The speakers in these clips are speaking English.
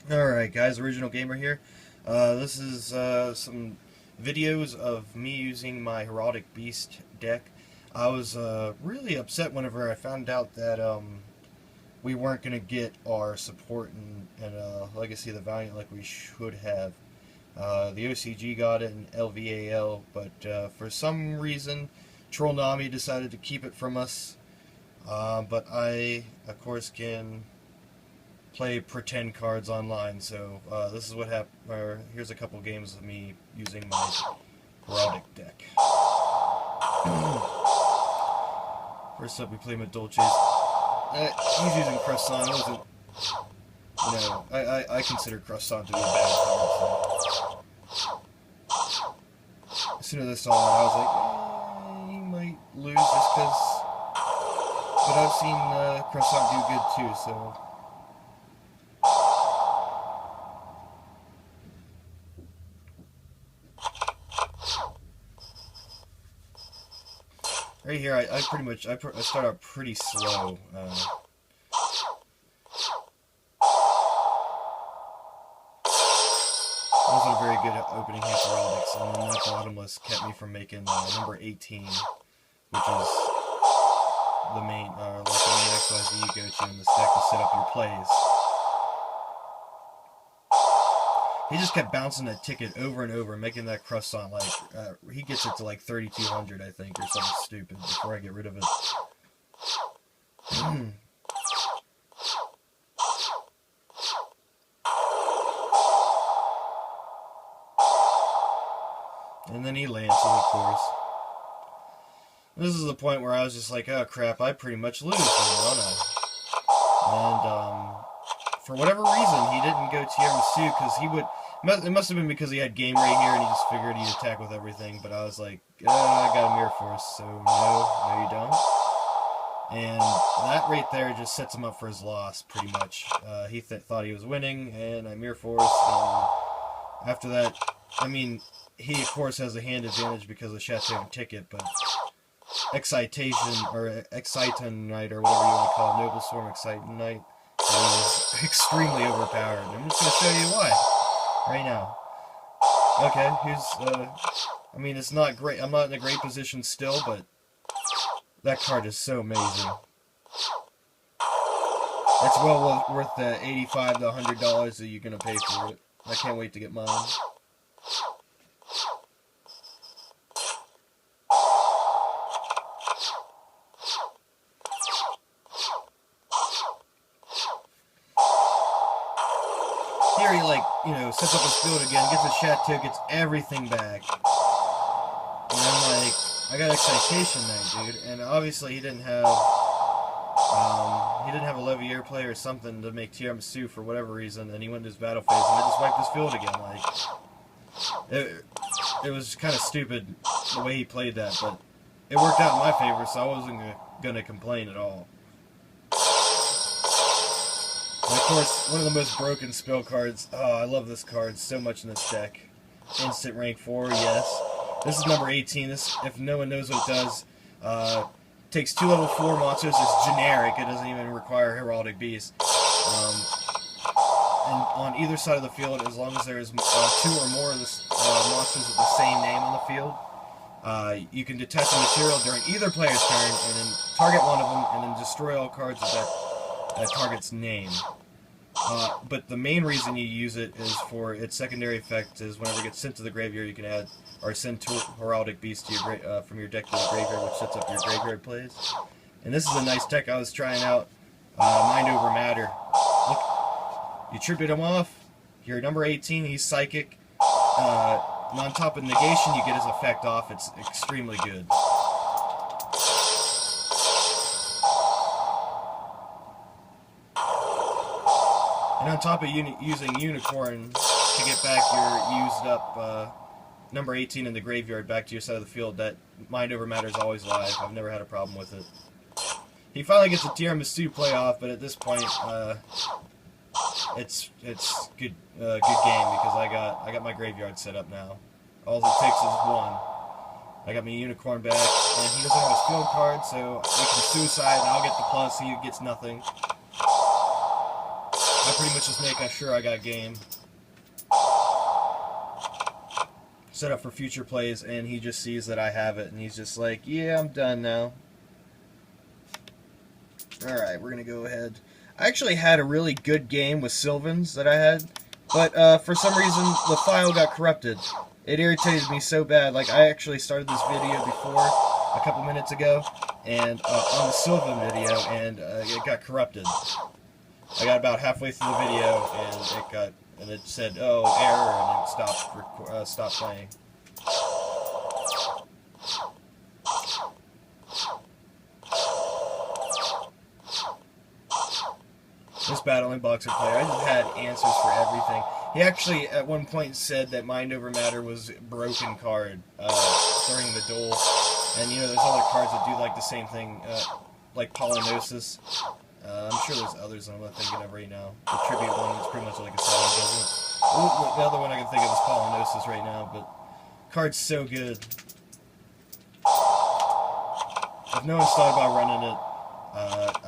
Alright guys, Original Gamer here. This is some videos of me using my Heraldic Beast deck. I was really upset whenever I found out that we weren't going to get our support and Legacy of the Valiant like we should have. The OCG got it in LVAL, but for some reason Troll Nami decided to keep it from us. But I, of course, can play pretend cards online, so this is what happened. Here's a couple games of me using my Heraldic deck. First up, we play Madolches. He's using Croissant. Wasn't, I consider Croissant to be a bad card. So. As soon as I saw that, I was like, he might lose just because. But I've seen Croissant do good too, so. Right here, I start out pretty slow. Wasn't a very good opening hand for Heraldics, and then that bottomless kept me from making number 18, which is the main, like the main XYZ you go to in this deck to set up your plays. He just kept bouncing that ticket over and over, making that croissant like he gets it to like 3,200, I think, or something stupid before I get rid of it. And then he lances, of course. This is the point where I was just like, oh crap, I pretty much lose, don't I? And for whatever reason, he didn't go tiramisu because he would. It must have been because he had game right here and he just figured he'd attack with everything. But I was like, I got a Mirror Force, so no, you don't. And that right there just sets him up for his loss, pretty much. He thought he was winning, and I Mirror Force. And after that, I mean, he of course has a hand advantage because of Chateau and Ticket, but Excitation or Exciton Knight or whatever you want to call it, Noble Swarm Exciton Knight, is extremely overpowered. I'm just going to show you why right now. Okay, I mean, it's not great. I'm not in a great position still, but that card is so amazing. It's well worth the $85 to $100 that you're going to pay for it. I can't wait to get mine. Here he, sets up his field again, gets a Chateau, gets everything back. And I'm like, I got Excitation Knight, dude. And obviously he didn't have a Levier play or something to make tiramisu for whatever reason, and he went into his battle phase, and I just wiped his field again. Like, it was kind of stupid the way he played that, but it worked out in my favor, so I wasn't gonna complain at all. And of course, one of the most broken spell cards. Oh, I love this card so much in this deck. Instant rank 4, yes. This is number 18. This, if no one knows what it does, takes 2 level 4 monsters. It's generic. It doesn't even require Heraldic Beast. And on either side of the field, as long as there is 2 or more of the monsters with the same name on the field, you can detach a material during either player's turn, and then target one of them, and then destroy all cards with that target's name. But the main reason you use it is for its secondary effect is whenever it gets sent to the graveyard, you can add or send 2 Heraldic Beasts to your from your deck to the graveyard, which sets up your graveyard plays. And this is a nice deck I was trying out, Mind Over Matter. Look, you tribute him off, you're number 18, he's Psychic, and on top of negation you get his effect off. It's extremely good. And on top of using Unicorn to get back your used up number 18 in the graveyard back to your side of the field, that Mind Over Matter is always live. I've never had a problem with it. He finally gets a tiramisu playoff, but at this point, it's good game because I got my graveyard set up now. All it takes is 1. I got my Unicorn back, and he doesn't have his field card, so we can suicide, and I'll get the plus. He gets nothing. I pretty much just make sure I got game set up for future plays, and he just sees that I have it, and he's just like, yeah, I'm done now. Alright, we're going to go ahead. I actually had a really good game with Sylvans that I had, but for some reason the file got corrupted. It irritated me so bad. Like, I actually started this video before, a couple minutes ago, and on the Sylvan video, and it got corrupted. I got about halfway through the video, and it said, oh, error, and it stopped playing. This battling boxer player, I just had answers for everything. He actually, at one point, said that Mind Over Matter was a broken card during the duel. And, you know, there's other cards that do, like, the same thing, like Polynosis. I'm sure there's others I'm not thinking of right now. The Tribute one is pretty much like a solid judgment. The other one I can think of is Polynosis right now, but card's so good. If no one's thought about running it,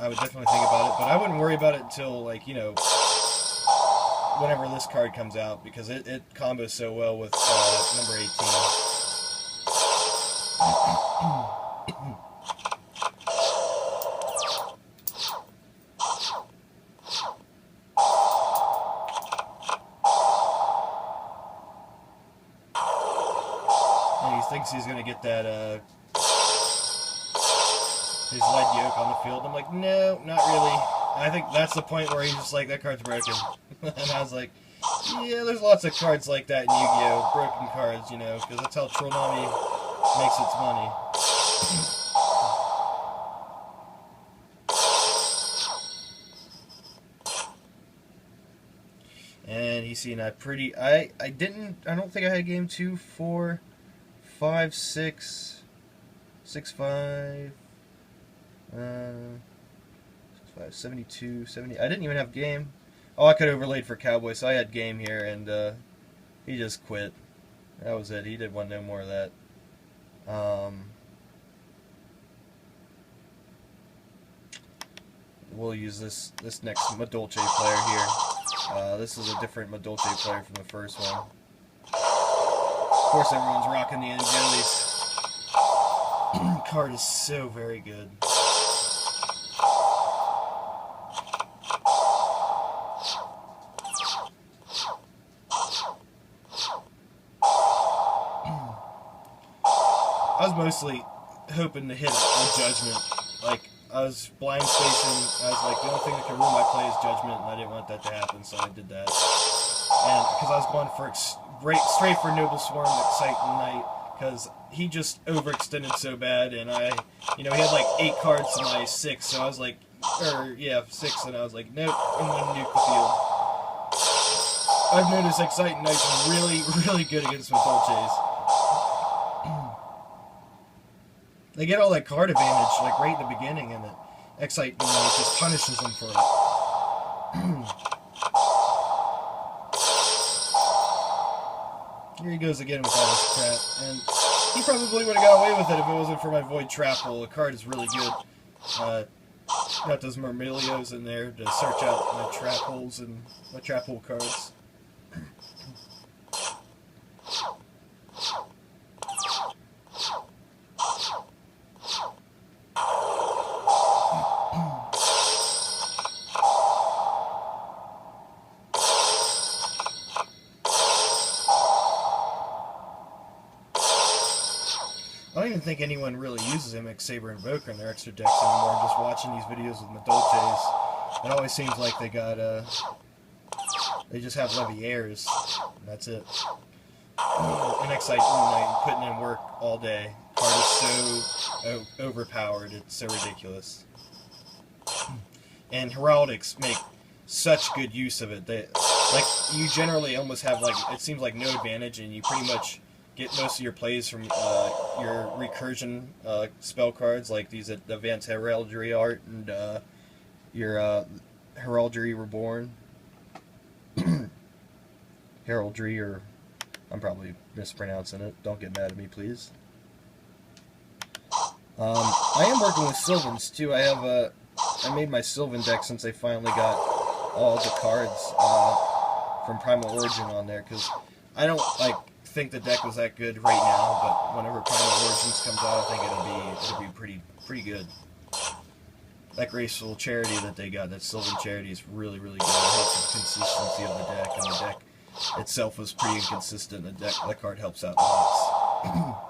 I would definitely think about it, but I wouldn't worry about it until, like, you know, whenever this card comes out, because it combos so well with number 18. And he thinks he's going to get that, his lead yoke on the field. I'm like, no, not really. And I think that's the point where he's just like, that card's broken. And I was like, yeah, there's lots of cards like that in Yu-Gi-Oh! Broken cards, you know, because that's how Tronami makes its money. And he's seen that pretty... I don't think I had game 2, 4, 5, 6, 6, 5... 72, 70. I didn't even have game. Oh, I could have overlaid for Cowboy, so I had game here, and he just quit. That was it. He didn't want no more of that. We'll use this next Madolche player here. This is a different Madolche player from the first one. Of course, everyone's rocking the Angelis. Card is so very good. I was mostly hoping to hit a judgment. Like, I was blind spacing. I was like, the only thing that could ruin my play is judgment, and I didn't want that to happen, so I did that. And because I was going for straight for Noble Swarm, Excite Knight, because he just overextended so bad, and he had like 8 cards to my 6, so I was like, 6, and I was like, nope, I'm going to nuke the field. I've noticed Excite Knight's really, really good against Madolches. They get all that card advantage, like, right in the beginning, and Excite Knight just punishes them for it. Here he goes again with all this crap, and he probably would have got away with it if it wasn't for my Void Trap Hole. The card is really good. Got those Myrmilios in there to search out my trap holes and my trap hole cards. I don't even think anyone really uses MX Saber Invoker in their extra decks anymore. I'm just watching these videos with Madolches. It always seems like they got, they just have Leviaires. That's it. And Excite Knight putting in work all day. Card is so overpowered, it's so ridiculous. And Heraldics make such good use of it. You generally almost have, like, it seems like no advantage, and you pretty much get most of your plays from your recursion spell cards, like these Advanced Heraldry Art and your Heraldry Reborn. Heraldry, or I'm probably mispronouncing it. Don't get mad at me, please. I am working with Sylvans too. I made my Sylvan deck since they finally got all the cards from Primal Origin on there, because I don't like think the deck was that good right now, but whenever Primal Origins comes out, I think it'll be pretty good. That Graceful Charity that they got, that Sylvan Charity, is really, really good. It helps with consistency of the deck, and the deck itself was pretty inconsistent. The card helps out lots.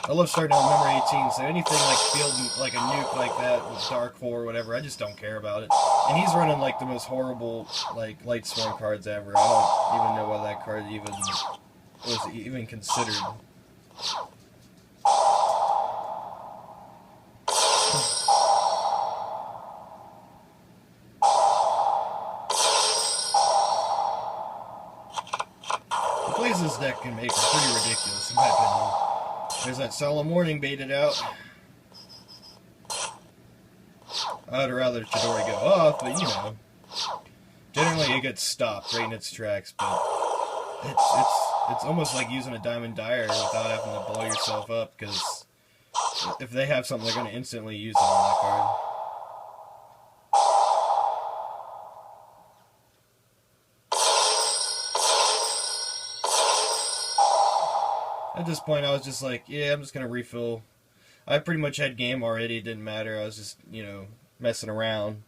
I love starting out with number 18, so anything like fielding like a nuke like that with Dark Hole or whatever, I just don't care about it. And he's running like the most horrible like Lightsworn cards ever. I don't even know why that card was even considered. The plays this deck can make are pretty ridiculous in my opinion. There's that Solemn Warning baited out. I'd rather Chidori go off, but you know, generally it gets stopped right in its tracks. But it's almost like using a Diamond Dire without having to blow yourself up, because if they have something, they're going to instantly use it on that card. At this point, I was just like, yeah, I'm just going to refill. I pretty much had game already. It didn't matter. I was just, you know, messing around.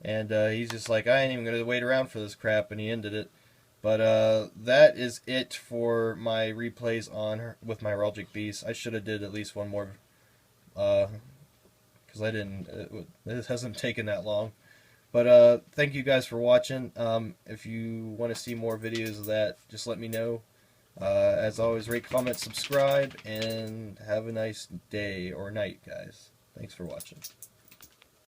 And he's just like, I ain't even going to wait around for this crap, and he ended it. But that is it for my replays with my Heraldic Beast. I should have did at least one more, because I didn't. It hasn't taken that long. But thank you guys for watching. If you want to see more videos of that, just let me know. As always, rate, comment, subscribe, and have a nice day or night, guys. Thanks for watching.